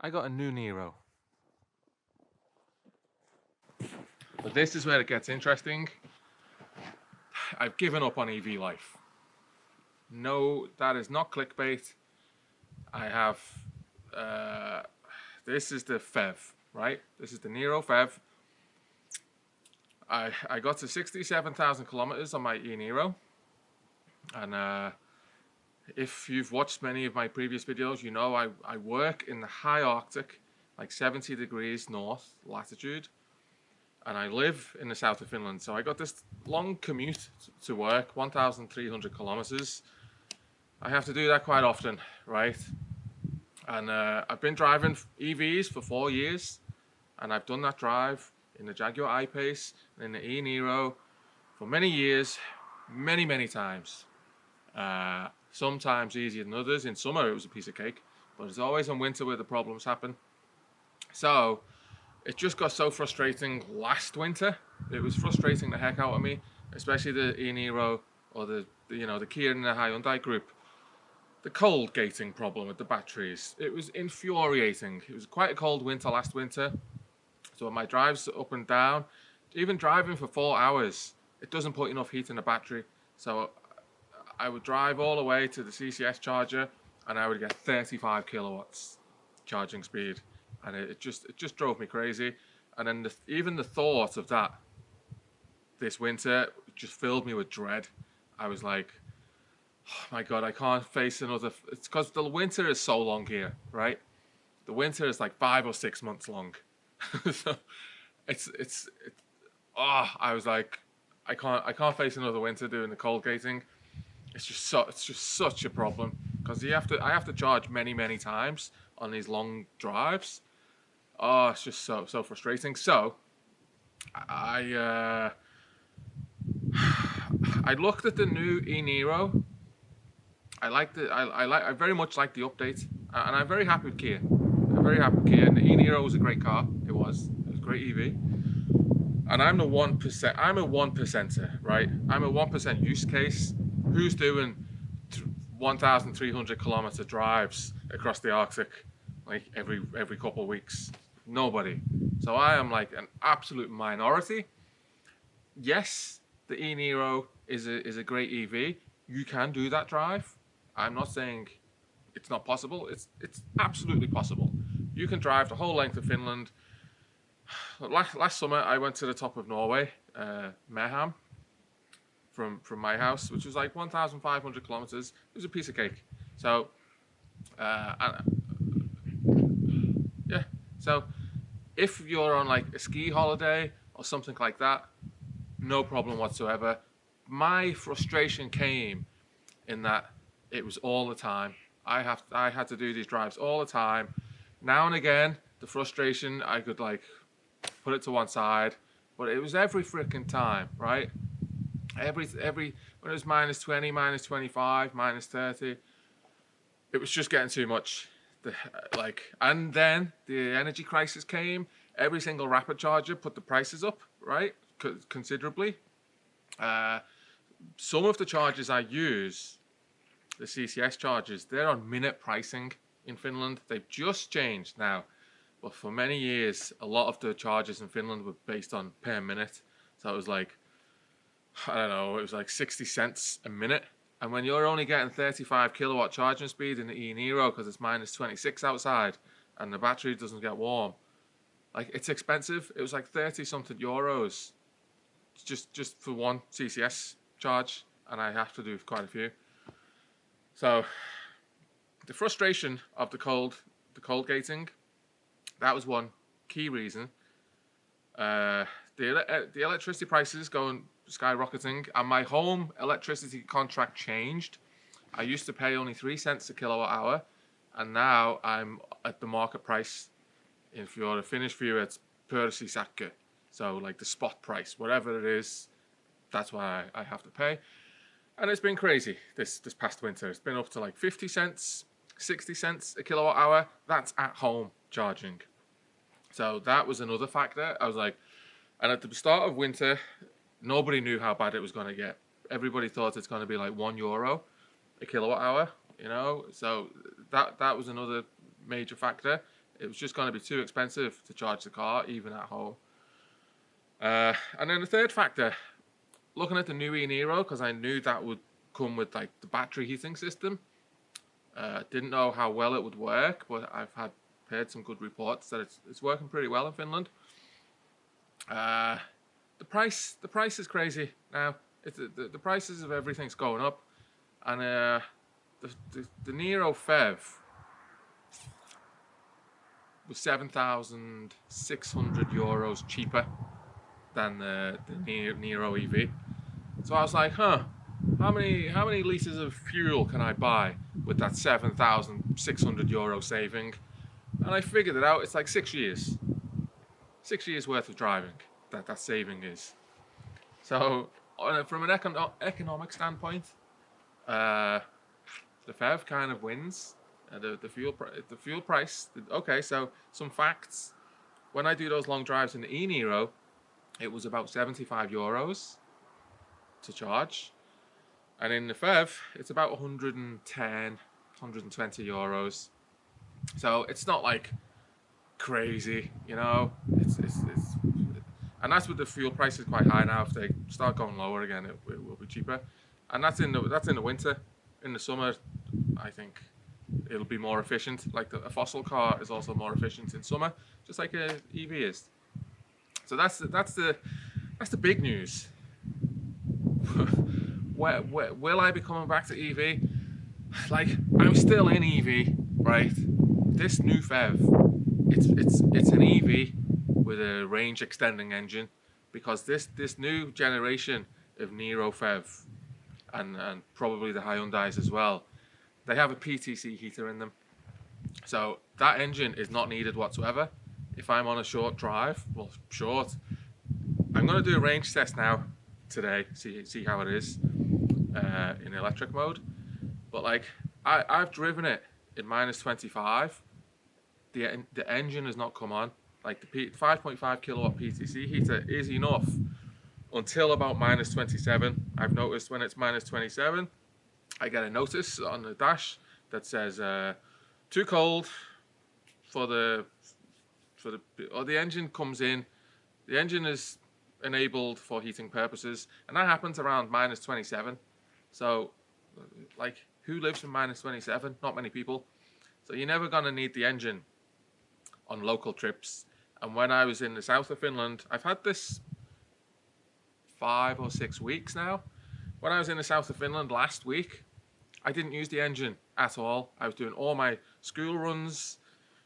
I got a new Nero. But this is where it gets interesting. I've given up on EV life. No, that is not clickbait. I have, this is the FEV, right? This is the Nero FEV. I got to 67,000 kilometers on my e-niro. And if you've watched many of my previous videos, you know I work in the high Arctic, like 70 degrees north latitude. And I live in the south of Finland. So I got this long commute to work, 1,300 kilometers. I have to do that quite often, right? And I've been driving EVs for 4 years, and I've done that drive in the Jaguar I-Pace and in the e-niro for many years, many times. Sometimes easier than others. In summer it was a piece of cake, but it's always in winter where the problems happen. So it just got so frustrating last winter. It was frustrating the heck out of me, especially the e-niro or the Kia and the Hyundai group. The cold gating problem with the batteries. It was infuriating. It was quite a cold winter last winter. So my drives up and down, even driving for 4 hours, it doesn't put enough heat in the battery. So I would drive all the way to the CCS charger and I would get 35 kilowatts charging speed. And it just drove me crazy. And then even the thought of that this winter just filled me with dread. I was like, oh my God, I can't face another. It's because the winter is so long here, right? The winter is like 5 or 6 months long. So I was like, I can't face another winter doing the cold gating. It's just such a problem because I have to charge many times on these long drives. Oh, it's just so frustrating. So I I looked at the new e-niro. I very much like the update, and I'm very happy with Kia. I'm very happy with Kia. And the e-niro was a great car. It was a great EV. And I'm the 1%. I'm a 1%er, right? I'm a 1% use case. Who's doing 1,300 kilometer drives across the Arctic like every couple of weeks? Nobody. So I am like an absolute minority. Yes, the e-niro is a great EV. You can do that drive. I'm not saying it's not possible. It's absolutely possible. You can drive the whole length of Finland. Last summer, I went to the top of Norway, Mehamn, from my house, which was like 1,500 kilometers. It was a piece of cake. So, yeah. So, if you're on like a ski holiday or something like that, no problem whatsoever. My frustration came in that it was all the time. I had to do these drives all the time. Now and again, the frustration I could like put it to one side, but it was every freaking time, right? Every when it was minus 20, minus 25, minus 30, it was just getting too much. And then the energy crisis came. Every single rapid charger put the prices up, right, considerably. Some of the chargers I use, the CCS chargers, they're on minute pricing in Finland. They've just changed now. But for many years, a lot of the chargers in Finland were based on per minute. So it was like, I don't know, it was like 60 cents a minute. And when you're only getting 35 kilowatt charging speed in the e-niro because it's minus 26 outside and the battery doesn't get warm, like it's expensive. It was like 30 something euros just for one CCS charge, and I have to do quite a few. So the frustration of the cold gating, that was one key reason. The electricity prices going skyrocketing, and my home electricity contract changed. I used to pay only 3 cents a kilowatt hour, and now I'm at the market price. If you're a Finnish viewer, it's pörssisähkö. So like the spot price, whatever it is, that's what I have to pay. And it's been crazy this past winter. It's been up to like 50 cents, 60 cents a kilowatt hour. That's at home charging. So that was another factor. I was like, and at the start of winter, nobody knew how bad it was going to get. Everybody thought it's going to be like €1 a kilowatt hour, you know. So that was another major factor. It was just going to be too expensive to charge the car, even at home. And then the third factor, looking at the new e-niro, because I knew that would come with like the battery heating system. Didn't know how well it would work, but I've heard some good reports that it's working pretty well in Finland. The price is crazy now. The prices of everything's going up, and the Niro FEV was €7,600 cheaper than the Niro EV. So I was like, how many liters of fuel can I buy with that €7,600 saving? And I figured it out. It's like 6 years. 6 years worth of driving that saving is. So from an economic standpoint, the FEV kind of wins. The fuel price. Okay, so some facts. When I do those long drives in the e-niro, it was about €75 to charge, and in the FEV, it's about 110, €120. So it's not like crazy, you know. It's and that's with the fuel prices quite high now. If they start going lower again, it will be cheaper. And that's in the winter. In the summer, I think it'll be more efficient. Like a fossil car is also more efficient in summer, just like a EV is. So that's the big news. Will I be coming back to EV? Like, I'm still in EV, right? This new FEV, it's an EV with a range extending engine, because this new generation of Niro FEV and probably the Hyundais as well, they have a PTC heater in them. So that engine is not needed whatsoever. If I'm on a short drive, well, short, I'm going to do a range test now today, see how it is in electric mode. But like, I've driven it in -25. The engine has not come on. Like the 5.5 kilowatt PTC heater is enough until about -27. I've noticed when it's -27, I get a notice on the dash that says too cold for the or the engine comes in. The engine is enabled for heating purposes, and that happens around -27. So like, who lives in -27? Not many people. So you're never gonna need the engine on local trips. And when I was in the south of Finland, I've had this 5 or 6 weeks now. When I was in the south of Finland last week, I didn't use the engine at all. I was doing all my school runs,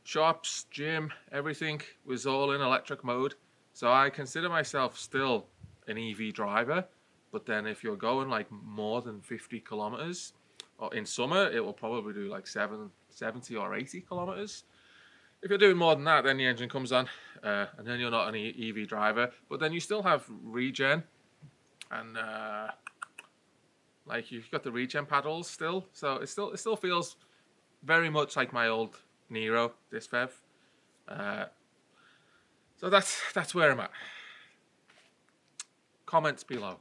shops, gym, everything was all in electric mode. So I consider myself still an EV driver. But then if you're going like more than 50 kilometers, or in summer, it will probably do like 70 or 80 kilometers. If you're doing more than that, then the engine comes on, and then you're not an EV driver. But then you still have regen, and like, you've got the regen paddles still. So it still feels very much like my old Niro, this FEV. So that's where I'm at. Comments below.